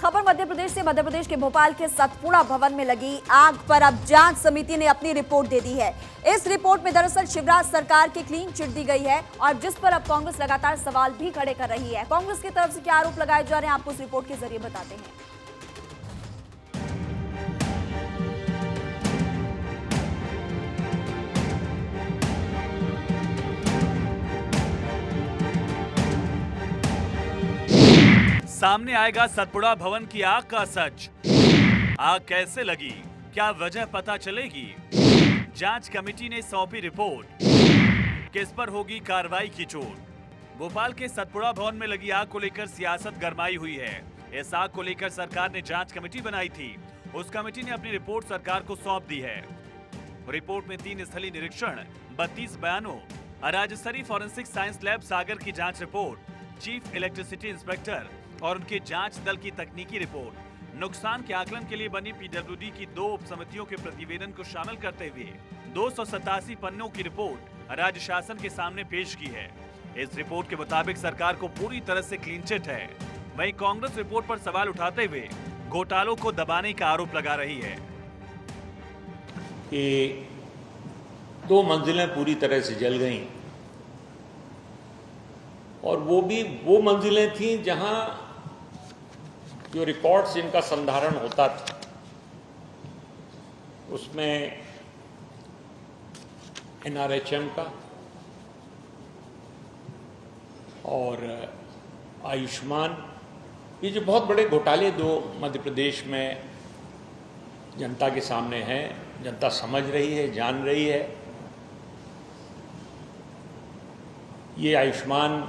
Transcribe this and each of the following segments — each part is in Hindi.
खबर मध्य प्रदेश से। मध्य प्रदेश के भोपाल के सतपुड़ा भवन में लगी आग पर अब जांच समिति ने अपनी रिपोर्ट दे दी है। इस रिपोर्ट में दरअसल शिवराज सरकार की क्लीन चिट दी गई है और जिस पर अब कांग्रेस लगातार सवाल भी खड़े कर रही है। कांग्रेस की तरफ से क्या आरोप लगाए जा रहे हैं, आपको इस रिपोर्ट के जरिए बताते हैं। सामने आएगा सतपुड़ा भवन की आग का सच। आग कैसे लगी, क्या वजह पता चलेगी। जांच कमेटी ने सौंपी रिपोर्ट, किस पर होगी कार्रवाई की चोट। भोपाल के सतपुड़ा भवन में लगी आग को लेकर सियासत गरमाई हुई है। इस आग को लेकर सरकार ने जांच कमेटी बनाई थी। उस कमेटी ने अपनी रिपोर्ट सरकार को सौंप दी है। रिपोर्ट में 3 स्थलीय निरीक्षण, 32 बयानों, राज्य स्तरीय फॉरेंसिक साइंस लैब सागर की जांच रिपोर्ट, चीफ इलेक्ट्रिसिटी इंस्पेक्टर और उनके जांच दल की तकनीकी रिपोर्ट, नुकसान के आकलन के लिए बनी पीडब्ल्यूडी की 2 उप समितियों के प्रतिवेदन को शामिल करते हुए 287 पन्नों की रिपोर्ट राज्य शासन के सामने पेश की है। इस रिपोर्ट के मुताबिक सरकार को पूरी तरह से क्लीन चिट है। वहीं कांग्रेस रिपोर्ट पर सवाल उठाते हुए घोटालों को दबाने का आरोप लगा रही है कि 2 मंजिलें पूरी तरह से जल गईं और वो भी वो मंजिलें थीं जहां जो रिकॉर्ड्स जिनका संधारण होता था उसमें NRHM का और आयुष्मान, ये जो बहुत बड़े घोटाले 2 मध्य प्रदेश में जनता के सामने हैं, जनता समझ रही है, जान रही है। ये आयुष्मान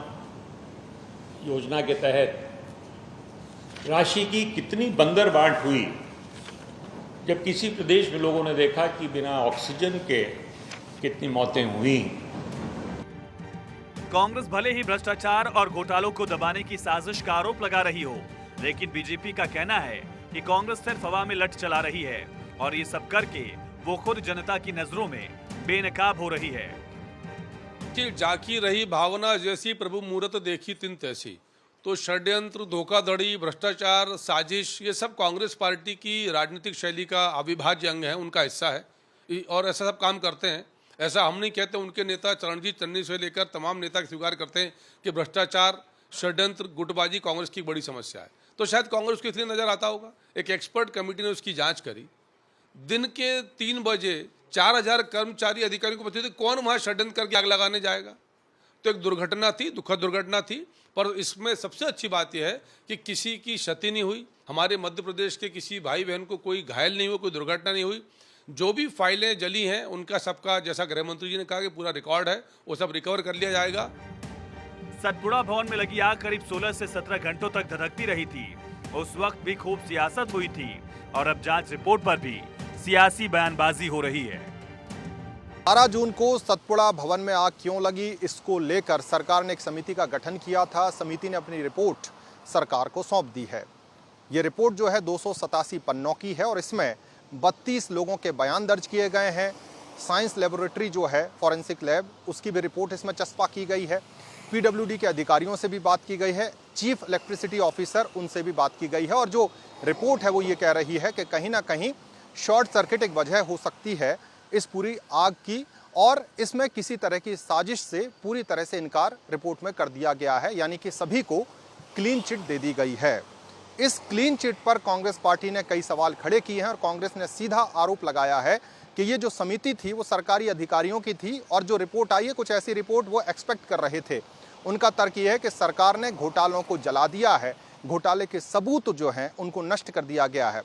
योजना के तहत राशि की कितनी बंदरबांट हुई, जब किसी प्रदेश में लोगों ने देखा कि बिना ऑक्सीजन के कितनी मौतें हुई। कांग्रेस भले ही भ्रष्टाचार और घोटालों को दबाने की साजिश का आरोप लगा रही हो, लेकिन बीजेपी का कहना है कि कांग्रेस सिर्फ हवा में लठ चला रही है और ये सब करके वो खुद जनता की नजरों में बेनकाब हो रही है। जाकी रही भावना जैसी प्रभु मूरत देखी तिन तैसी। तो षड्यंत्र, धोखाधड़ी, भ्रष्टाचार, साजिश, ये सब कांग्रेस पार्टी की राजनीतिक शैली का अविभाज्य अंग है, उनका हिस्सा है और ऐसा सब काम करते हैं। ऐसा हम नहीं कहते, उनके नेता चरणजीत चन्नी से लेकर तमाम नेता स्वीकार करते हैं कि भ्रष्टाचार, षड्यंत्र, गुटबाजी कांग्रेस की बड़ी समस्या है। तो शायद कांग्रेस को इसलिए नजर आता होगा। एक एक्सपर्ट कमेटी ने उसकी जाँच करी। दिन के 3 बजे 4000 कर्मचारी अधिकारियों को पता था कौन वहां षड्यंत्र करके आग लगाने जाएगा। तो एक दुर्घटना थी, दुखद दुर्घटना थी, पर इसमें सबसे अच्छी बात यह है कि किसी की क्षति नहीं हुई। हमारे मध्य प्रदेश के किसी भाई बहन को कोई घायल नहीं हुआ, कोई दुर्घटना नहीं हुई। जो भी फाइलें जली हैं उनका सबका, जैसा गृह मंत्री जी ने कहा कि पूरा रिकॉर्ड है, वो सब रिकवर कर लिया जाएगा। सतपुड़ा भवन में लगी आग करीब 16 से 17 घंटों तक धधकती रही थी। उस वक्त भी खूब सियासत हुई थी और अब जांच रिपोर्ट पर भी सियासी बयानबाजी हो रही है। 12 जून को सतपुड़ा भवन में आग क्यों लगी, इसको लेकर सरकार ने एक समिति का गठन किया था। समिति ने अपनी रिपोर्ट सरकार को सौंप दी है। ये रिपोर्ट जो है 287 पन्नों की है और इसमें 32 लोगों के बयान दर्ज किए गए हैं। साइंस लेबोरेटरी जो है फॉरेंसिक लैब, उसकी भी रिपोर्ट इसमें चस्पा की गई है। पीडब्ल्यूडी के अधिकारियों से भी बात की गई है, चीफ इलेक्ट्रिसिटी ऑफिसर, उनसे भी बात की गई है। और जो रिपोर्ट है वो ये कह रही है कि कहीं ना कहीं शॉर्ट सर्किट एक वजह हो सकती है इस पूरी आग की और इसमें किसी तरह की साजिश से पूरी तरह से इनकार रिपोर्ट में कर दिया गया है, यानी कि सभी को क्लीन चिट दे दी गई है। इस क्लीन चिट पर कांग्रेस पार्टी ने कई सवाल खड़े किए हैं और कांग्रेस ने सीधा आरोप लगाया है कि ये जो समिति थी वो सरकारी अधिकारियों की थी और जो रिपोर्ट आई है कुछ ऐसी रिपोर्ट वो एक्सपेक्ट कर रहे थे। उनका तर्क ये है कि सरकार ने घोटालों को जला दिया है, घोटाले के सबूत जो हैं उनको नष्ट कर दिया गया है।